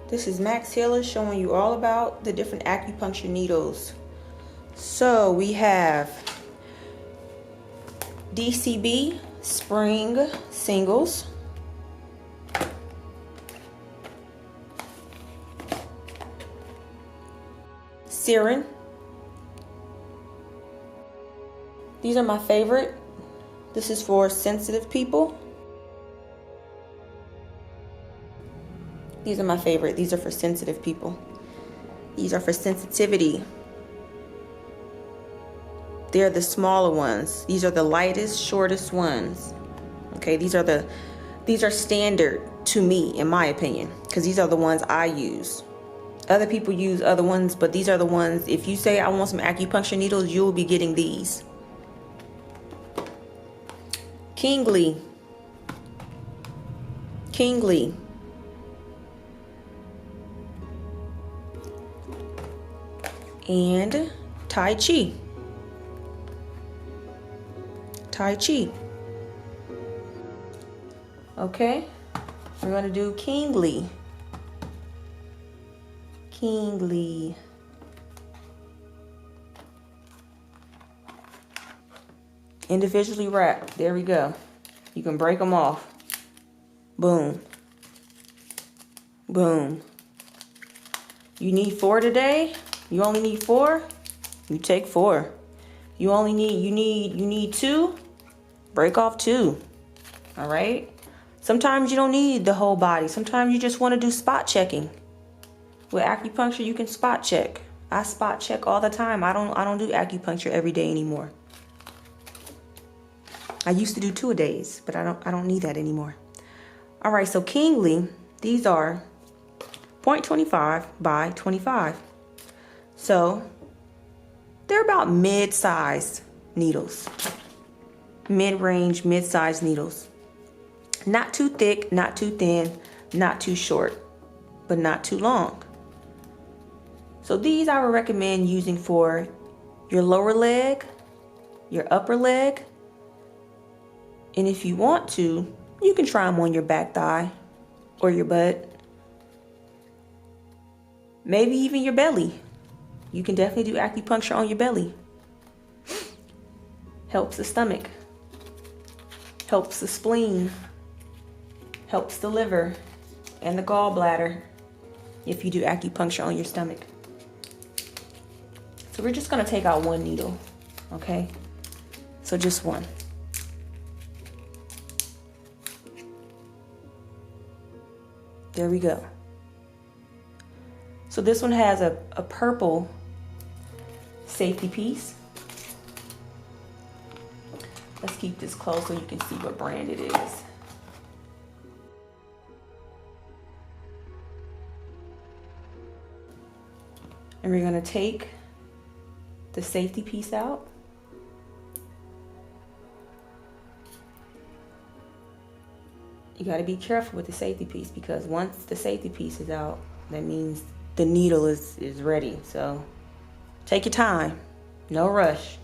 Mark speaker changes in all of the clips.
Speaker 1: This is Max Healer showing you all about the different acupuncture needles. So we have DCB Spring Singles, Seirin. These are my favorite. This is for sensitive people. These are my favorite. These are for sensitive people. These are for sensitivity. They're the smaller ones. These are the lightest, shortest ones. Okay, these are standard to me, in my opinion, because these are the ones I use. Other people use other ones, but these are the ones, if you say I want some acupuncture needles, you'll be getting these. Kingli. And Tai Chi. Okay, we're going to do Kingli. Individually wrapped. There we go. You can break them off. Boom. Boom. You need 4 today? You only need 4? You take 4. You need 2? Break off 2. All right? Sometimes you don't need the whole body. Sometimes you just want to do spot checking. With acupuncture, you can spot check. I spot check all the time. I don't do acupuncture every day anymore. I used to do 2 a days, but I don't need that anymore. All right, so Kingli, these are 0.25 by 25. So they're about mid-sized needles. Mid-range, mid-sized needles. Not too thick, not too thin, not too short, but not too long. So these I would recommend using for your lower leg, your upper leg, and if you want to, you can try them on your back thigh or your butt. Maybe even your belly. You can definitely do acupuncture on your belly. Helps the stomach. Helps the spleen. Helps the liver and the gallbladder if you do acupuncture on your stomach. So we're just going to take out 1 needle, okay? So just 1. There we go. So this one has a purple safety piece. Let's keep this close so you can see what brand it is. And we're going to take the safety piece out. You got to be careful with the safety piece, because once the safety piece is out, that means the needle is ready. So take your time, no rush.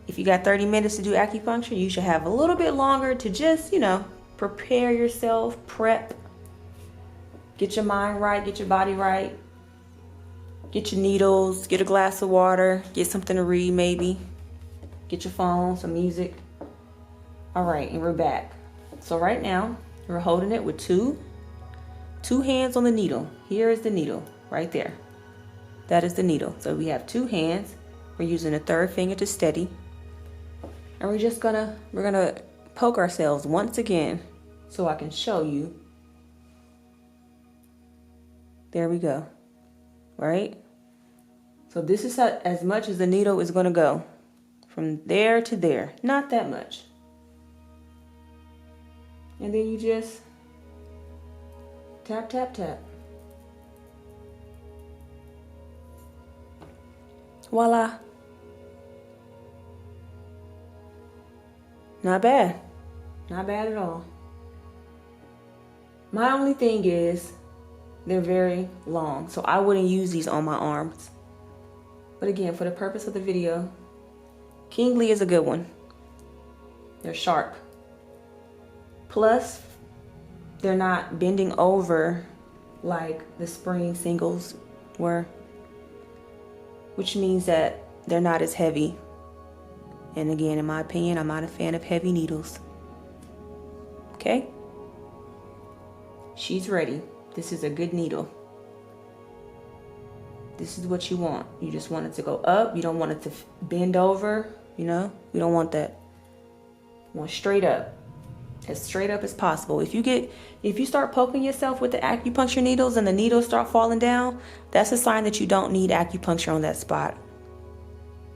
Speaker 1: If you got 30 minutes to do acupuncture, you should have a little bit longer to just, prepare yourself, prep, get your mind right, get your body right, get your needles, get a glass of water, get something to read maybe, get your phone, some music. All right, and we're back. So right now, we're holding it with two hands on the needle. Here is the needle, right there. That is the needle. So we have 2 hands. We're using the 3rd finger to steady. And we're gonna poke ourselves once again so I can show you. There we go, right? So this is as much as the needle is gonna go. From there to there, not that much. And then you just tap, tap, tap. Voila. Not bad. Not bad at all. My only thing is they're very long, so I wouldn't use these on my arms. But again, for the purpose of the video, Kingli is a good one. They're sharp. Plus, they're not bending over like the spring singles were, which means that they're not as heavy. And again, in my opinion, I'm not a fan of heavy needles. Okay? She's ready. This is a good needle. This is what you want. You just want it to go up. You don't want it to bend over, you know? You don't want that. You want straight up. As straight up as possible. If you start poking yourself with the acupuncture needles and the needles start falling down, that's a sign that you don't need acupuncture on that spot.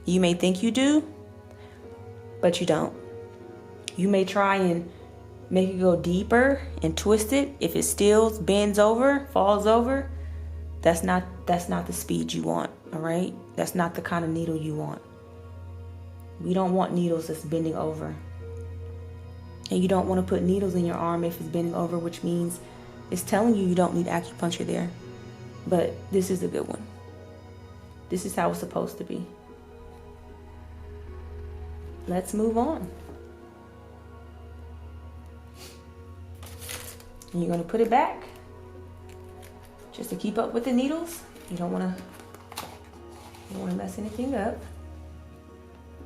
Speaker 1: You may think you do, but you don't. You may try and make it go deeper and twist it. If it still bends over, falls over, that's not the speed you want, all right? That's not the kind of needle you want. We don't want needles that's bending over. And you don't want to put needles in your arm if it's bending over, which means it's telling you don't need acupuncture there. But this is a good one. This is how it's supposed to be. Let's move on. And you're going to put it back just to keep up with the needles. You don't want to mess anything up.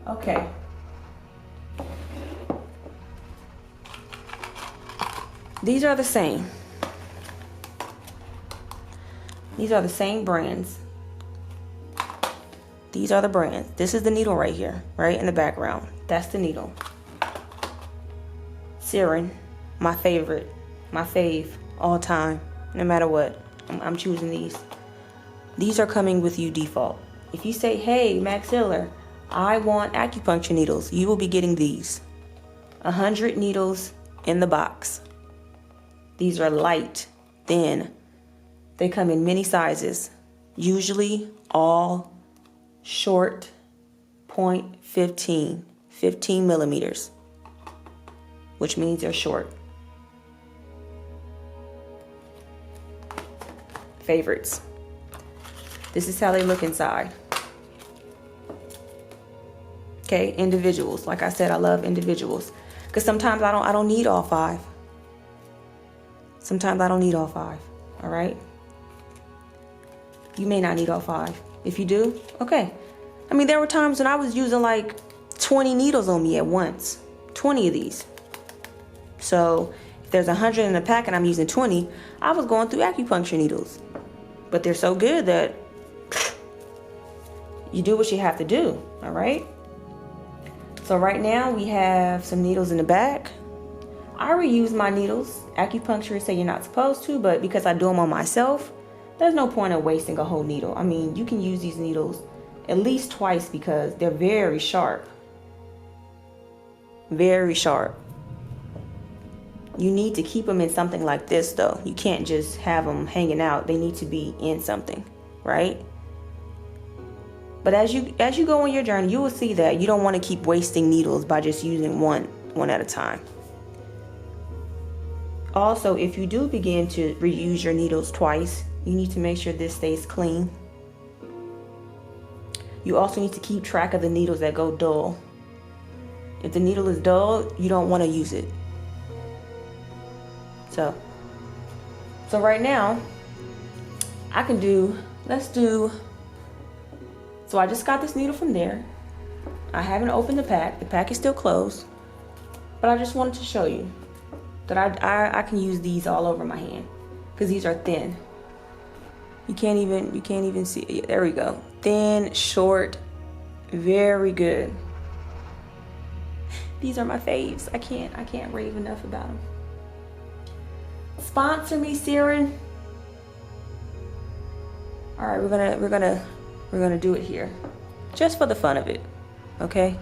Speaker 1: Okay. These are the same. These are the same brands. These are the brands. This is the needle right here, right in the background. That's the needle. Seirin, my favorite, my fave, all time, no matter what. I'm choosing these. These are coming with you default. If you say, hey, Max Hiller, I want acupuncture needles, you will be getting these. 100 needles in the box. These are light, thin. They come in many sizes, usually all short, 0.15, 15 millimeters, which means they're short. Favorites. This is how they look inside. Okay, individuals. Like I said, I love individuals because sometimes I don't need all 5. Sometimes I don't need all 5, all right? You may not need all 5. If you do, okay. I mean, there were times when I was using like 20 needles on me at once. 20 of these. So if there's 100 in a pack and I'm using 20, I was going through acupuncture needles. But they're so good that you do what you have to do, all right? So right now we have some needles in the back. I reuse my needles. Acupuncturists say you're not supposed to, but because I do them on myself, there's no point of wasting a whole needle. I mean, you can use these needles at least twice because they're very sharp. Very sharp. You need to keep them in something like this though. You can't just have them hanging out. They need to be in something, right? But as you go on your journey, you will see that you don't want to keep wasting needles by just using one at a time. Also, if you do begin to reuse your needles twice, you need to make sure this stays clean. You also need to keep track of the needles that go dull. If the needle is dull, you don't want to use it. So right now, so I just got this needle from there. I haven't opened the pack. The pack is still closed. But I just wanted to show you that I can use these all over my hand because these are thin. You can't even see it. There we go. Thin, short, very good. These are my faves. I can't rave enough about them. Sponsor me, Seirin. All right, we're gonna do it here, just for the fun of it, okay?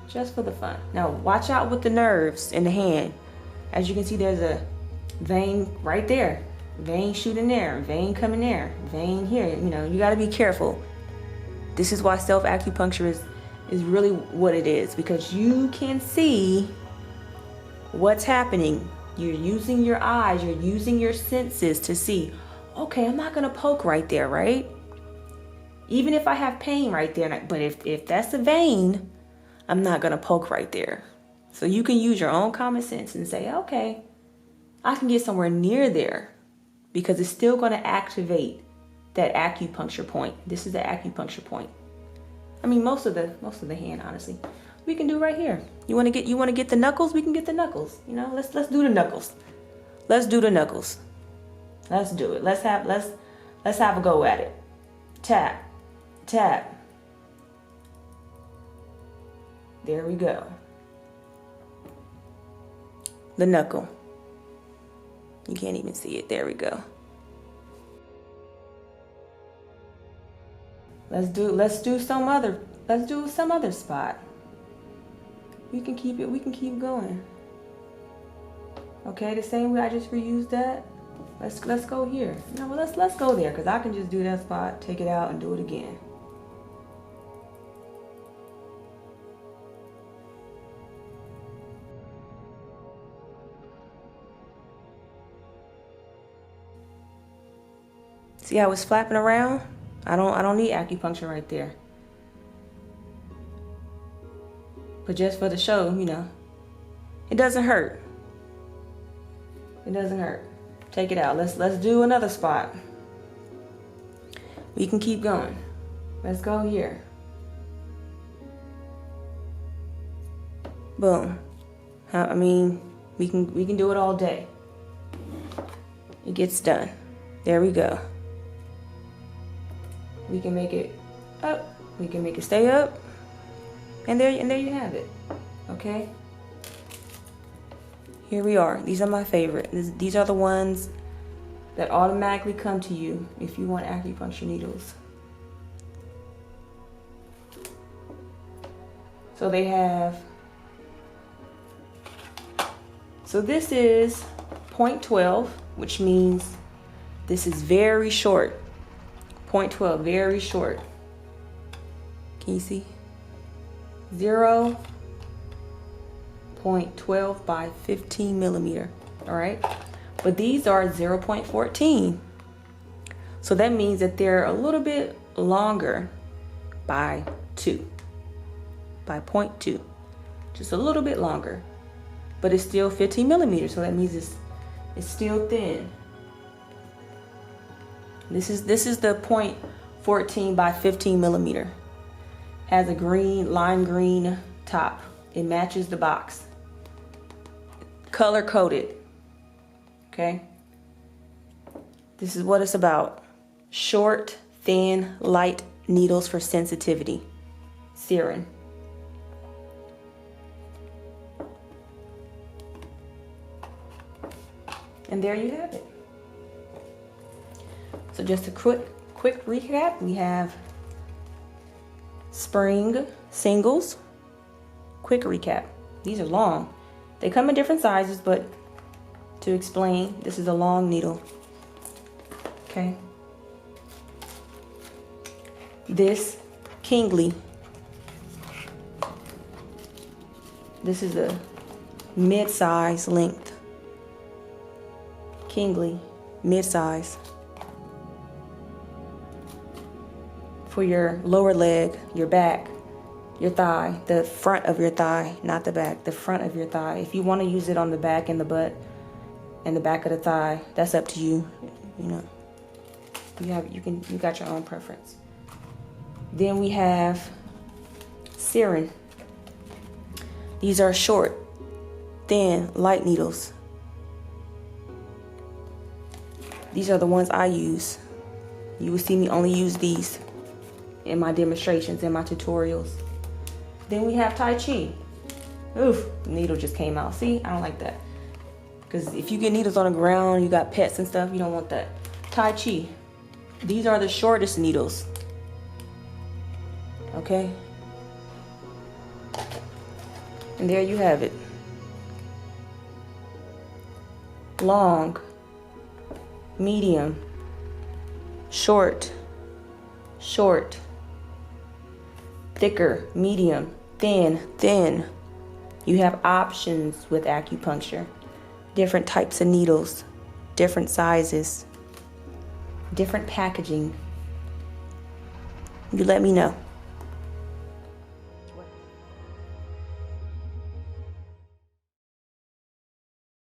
Speaker 1: Just for the fun. Now watch out with the nerves in the hand. As you can see, there's a vein right there. Vein shooting there, vein coming there, vein here. You know, you got to be careful. This is why self-acupuncture is really what it is, because you can see what's happening. You're using your eyes, you're using your senses to see, okay, I'm not going to poke right there, right? Even if I have pain right there, but if that's a vein, I'm not going to poke right there. So you can use your own common sense and say, okay, I can get somewhere near there. because it's still going to activate that acupuncture point. This is the acupuncture point. I mean, most of the hand, honestly, we can do right here. You want to get the knuckles? We can get the knuckles. You know, let's do the knuckles. Let's do the knuckles. Let's do it. Let's have a go at it. Tap, tap. There we go. The knuckle. You can't even see it. There we go. Let's do some other spot. We can keep going. Okay, the same way I just reused that. Let's go here. No, well, let's go there, because I can just do that spot, take it out, and do it again. See how it's flapping around? I don't need acupuncture right there. But just for the show, you know, it doesn't hurt. It doesn't hurt. Take it out. Let's do another spot. We can keep going. Let's go here. Boom. I mean, we can do it all day. It gets done. There we go. We can make it up. We can make it stay up. And there you have it. Okay? Here we are. These are my favorite. These are the ones that automatically come to you if you want acupuncture needles. So they have, so this is 0.12, which means this is very short. 0.12, very short. Can you see? 0.12 by 15 millimeter. All right. But these are 0.14. So that means that they're a little bit longer by 2. By 0.2. Just a little bit longer. But it's still 15 millimeters. So that means it's still thin. This is the 0.14 by 15 millimeter. Has a lime green top. It matches the box. Color coded. Okay. This is what it's about. Short, thin, light needles for sensitivity. Seirin. And there you have it. So just a quick recap. We have spring singles. Quick recap. These are long. They come in different sizes, but to explain, this is a long needle. Okay. This Kingli. This is a mid-size length. Kingli, mid-size. For your lower leg, your back, your thigh, the front of your thigh, not the back, the front of your thigh. If you want to use it on the back and the butt and the back of the thigh, that's up to you. You know, you got your own preference. Then we have Seirin. These are short, thin, light needles. These are the ones I use. You will see me only use these in my demonstrations, in my tutorials. Then we have Tai Chi. Oof, the needle just came out. See, I don't like that. Because if you get needles on the ground, you got pets and stuff, you don't want that. Tai Chi. These are the shortest needles. Okay? And there you have it. Long, medium, short, thicker, medium, thin. You have options with acupuncture. Different types of needles, different sizes, different packaging. You let me know.